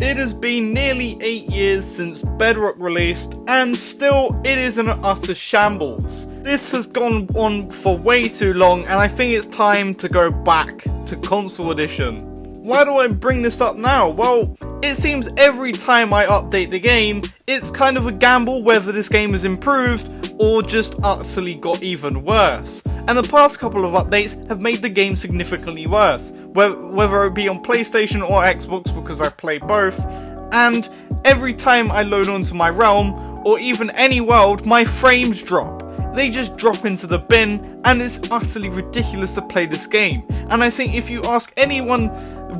It has been nearly 8 years since Bedrock released, and still it is an utter shambles. This has gone on for way too long, and I think it's time to go back to console edition. Why do I bring this up now? Well, it seems every time I update the game, it's kind of a gamble whether this game has improved or just utterly got even worse. And the past couple of updates have made the game significantly worse, whether it be on PlayStation or Xbox, because I play both, and every time I load onto my realm, or even any world, my frames drop. They just drop into the bin, and it's utterly ridiculous to play this game. And I think if you ask anyone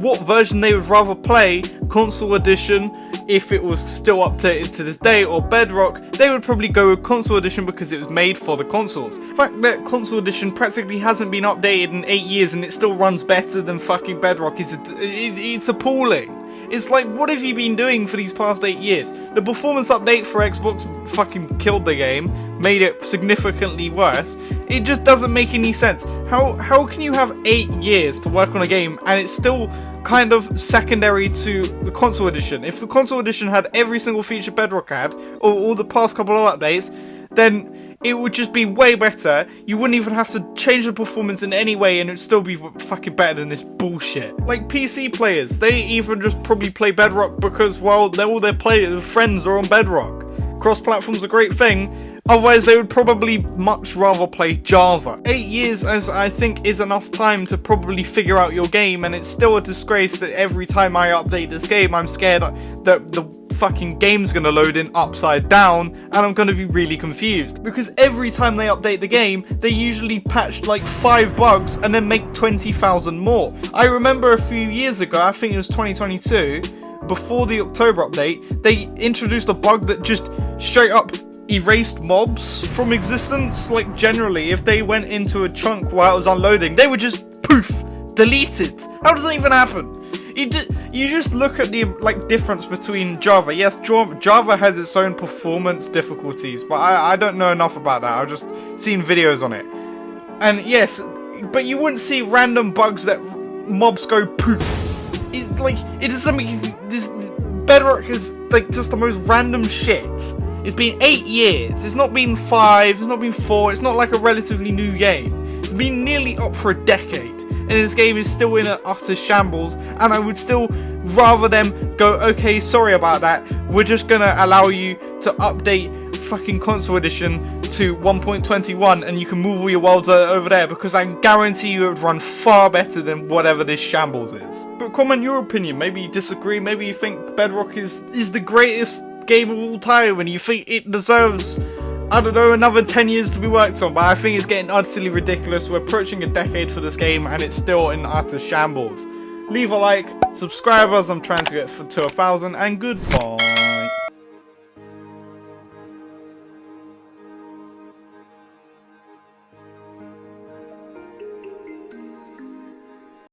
what version they would rather play, console edition, if it was still updated to this day, or Bedrock, they would probably go with console edition because it was made for the consoles. The fact that console edition practically hasn't been updated in 8 years and it still runs better than fucking Bedrock it's appalling. It's like, what have you been doing for these past 8 years? The performance update for Xbox fucking killed the game, made it significantly worse. It just doesn't make any sense. How can you have 8 years to work on a game and it's still kind of secondary to the console edition? If the console edition had every single feature Bedrock had, or all the past couple of updates, then it would just be way better. You wouldn't even have to change the performance in any way and it would still be fucking better than this bullshit. Like PC players, they even just probably play Bedrock because, well, all their friends are on Bedrock. Cross-platform's a great thing. Otherwise, they would probably much rather play Java. 8 years, as I think, is enough time to probably figure out your game, and it's still a disgrace that every time I update this game, I'm scared that the fucking game's gonna load in upside down, and I'm gonna be really confused. Because every time they update the game, they usually patch like 5 bugs and then make 20,000 more. I remember a few years ago, I think it was 2022, before the October update, they introduced a bug that just straight up erased mobs from existence. Like, generally, if they went into a chunk while it was unloading, they would just poof, deleted. How does that even happen? You just look at the difference between Java. Yes, Java has its own performance difficulties, but I don't know enough about that. I've just seen videos on it. And yes, but you wouldn't see random bugs that mobs go poof. It is something. This Bedrock is like just the most random shit. It's been 8 years, it's not been 5, it's not been 4, it's not like a relatively new game. It's been nearly up for a decade, and this game is still in an utter shambles, and I would still rather them go, okay, sorry about that, we're just gonna allow you to update fucking console edition to 1.21 and you can move all your worlds over there, because I guarantee you it would run far better than whatever this shambles is. But comment your opinion, maybe you disagree, maybe you think Bedrock is the greatest game of all time and you think it deserves, I don't know, another 10 years to be worked on, but I think it's getting utterly ridiculous. We're approaching a decade for this game and it's still in utter shambles. Leave a like, subscribe as I'm trying to get to 1,000, and goodbye.